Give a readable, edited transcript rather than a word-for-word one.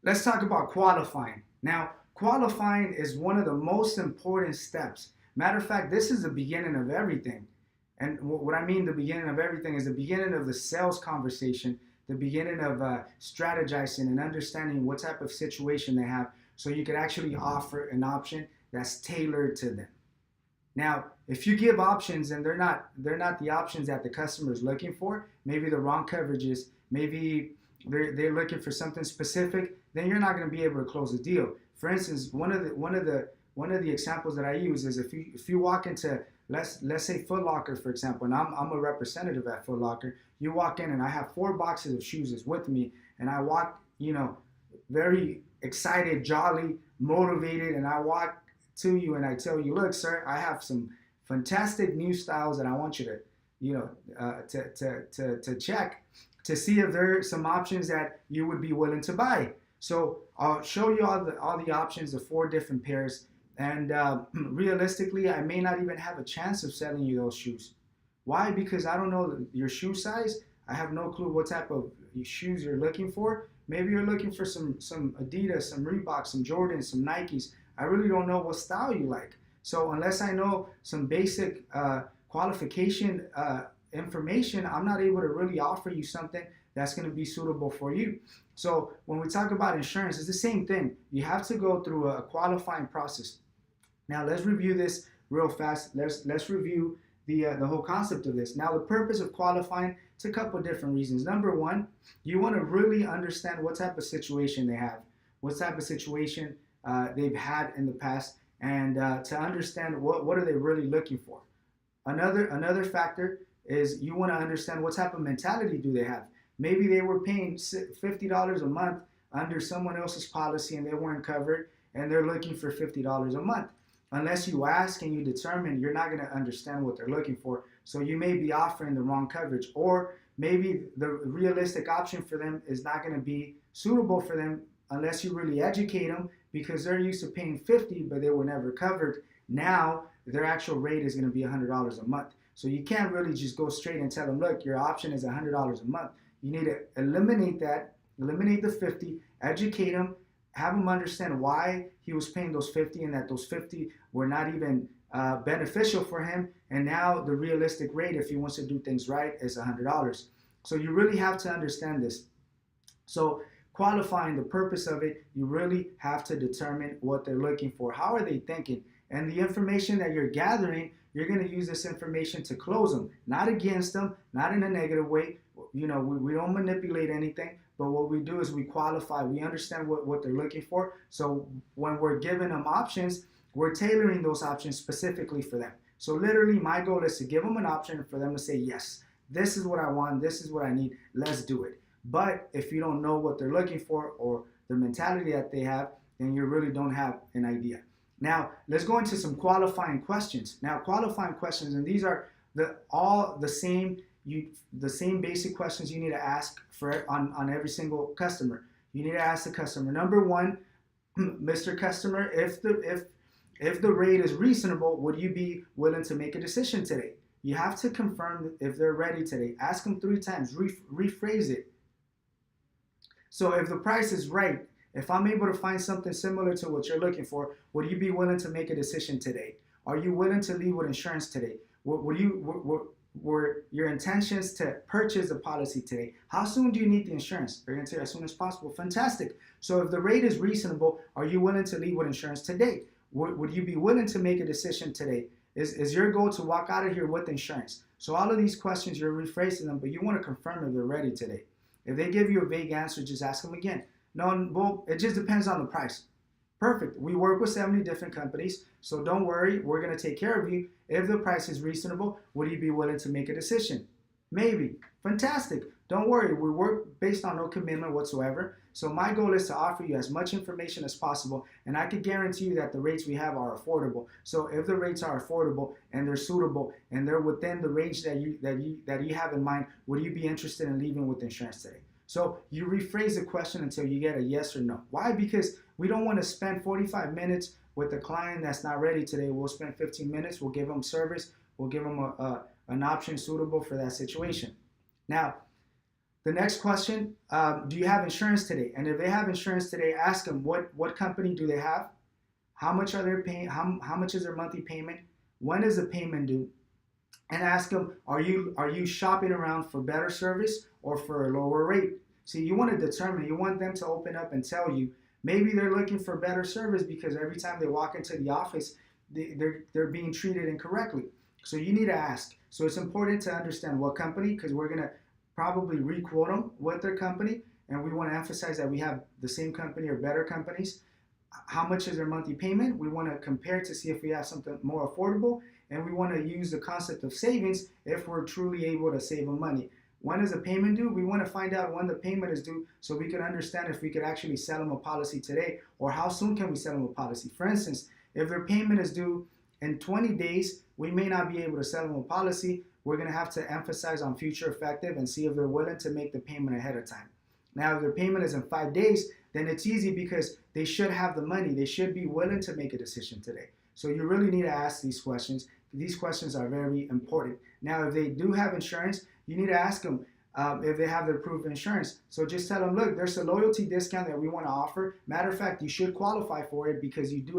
let's talk about qualifying. Now, qualifying is one of the most important steps. Matter of fact, this is the beginning of everything. And what I mean, the beginning of everything is the beginning of the sales conversation, the beginning of strategizing and understanding what type of situation they have, so you could actually offer an option that's tailored to them. Now, if you give options and they're not the options that the customer is looking for, maybe the wrong coverages, maybe they're looking for something specific, then you're not going to be able to close the deal. For instance, one of the examples that I use is if you walk into, let's say Foot Locker, for example, and I'm a representative at Foot Locker. You walk in and I have 4 boxes of shoes with me, and I walk, very excited, jolly, motivated, and I walk to you and I tell you, look, sir, I have some fantastic new styles that I want you to, to check to see if there are some options that you would be willing to buy. So I'll show you all the options, the 4 different pairs, and realistically, I may not even have a chance of selling you those shoes. Why? Because I don't know your shoe size. I have no clue what type of shoes you're looking for. Maybe you're looking for some Adidas, some Reebok, some Jordans, some Nikes. I really don't know what style you like. So unless I know some basic qualification information, I'm not able to really offer you something that's going to be suitable for you. So when we talk about insurance, it's the same thing. You have to go through a qualifying process. Now let's review this real fast. Let's review the whole concept of this. Now the purpose of qualifying, it's a couple different reasons. Number one, you want to really understand what type of situation they have, what type of situation they've had in the past, and to understand what are they really looking for. Another factor is you want to understand what type of mentality do they have. Maybe they were paying $50 a month under someone else's policy and they weren't covered, and they're looking for $50 a month. Unless you ask and you determine, you're not going to understand what they're looking for. So you may be offering the wrong coverage, or maybe the realistic option for them is not going to be suitable for them unless you really educate them, because they're used to paying $50 but they were never covered. Now their actual rate is going to be $100 a month. So you can't really just go straight and tell them, look, your option is $100 a month. You need to eliminate the 50, educate them, have them understand why he was paying those 50 and that those 50 were not even beneficial for him. And now the realistic rate, if he wants to do things right, is $100. So you really have to understand this. So qualifying, the purpose of it, you really have to determine what they're looking for. How are they thinking? And the information that you're gathering, you're going to use this information to close them, not against them, not in a negative way. We don't manipulate anything, but what we do is we qualify. We understand what they're looking for. So when we're giving them options, we're tailoring those options specifically for them. So literally my goal is to give them an option for them to say, yes, this is what I want, this is what I need, let's do it. But if you don't know what they're looking for or the mentality that they have, then you really don't have an idea. Now, let's go into some qualifying questions. Now, qualifying questions, and these are all the same basic questions you need to ask on every single customer. You need to ask the customer, number one, Mr. Customer, if the rate is reasonable, would you be willing to make a decision today? You have to confirm if they're ready today. Ask them 3 times, rephrase it. So if the price is right, if I'm able to find something similar to what you're looking for, would you be willing to make a decision today? Are you willing to leave with insurance today? Were your intentions to purchase the policy today? How soon do you need the insurance? They're going to say as soon as possible. Fantastic. So if the rate is reasonable, are you willing to leave with insurance today? Would you be willing to make a decision today? Is your goal to walk out of here with insurance? So all of these questions, you're rephrasing them, but you want to confirm if they're ready today. If they give you a vague answer, just ask them again. No, well, it just depends on the price. Perfect. We work with 70 different companies, so don't worry. We're going to take care of you. If the price is reasonable, would you be willing to make a decision? Maybe. Fantastic. Don't worry. We work based on no commitment whatsoever. So my goal is to offer you as much information as possible, and I can guarantee you that the rates we have are affordable. So if the rates are affordable and they're suitable and they're within the range that you have in mind, would you be interested in leaving with insurance today? So you rephrase the question until you get a yes or no. Why? Because we don't want to spend 45 minutes with a client that's not ready today. We'll spend 15 minutes. We'll give them service. We'll give them an option suitable for that situation. Now, The next question, do you have insurance today? And if they have insurance today, ask them what company do they have? How much are they paying? How much is their monthly payment? When is the payment due? And ask them, are you shopping around for better service or for a lower rate? See, you want to determine, you want them to open up and tell you, maybe they're looking for better service because every time they walk into the office, they're being treated incorrectly. So you need to ask. So it's important to understand what company, because we're going to probably re-quote them with their company, and we want to emphasize that we have the same company or better companies. How much is their monthly payment? We want to compare to see if we have something more affordable, and we want to use the concept of savings if we're truly able to save them money. When is the payment due? We want to find out when the payment is due so we can understand if we could actually sell them a policy today, or how soon can we sell them a policy. For instance, if their payment is due in 20 days, we may not be able to sell them a policy. We're going to have to emphasize on future effective and see if they're willing to make the payment ahead of time. Now, if their payment is in 5 days, then it's easy because they should have the money. They should be willing to make a decision today. So you really need to ask these questions. These questions are very important. Now, if they do have insurance, you need to ask them if they have their proof of insurance. So just tell them, look, there's a loyalty discount that we want to offer. Matter of fact, you should qualify for it because you do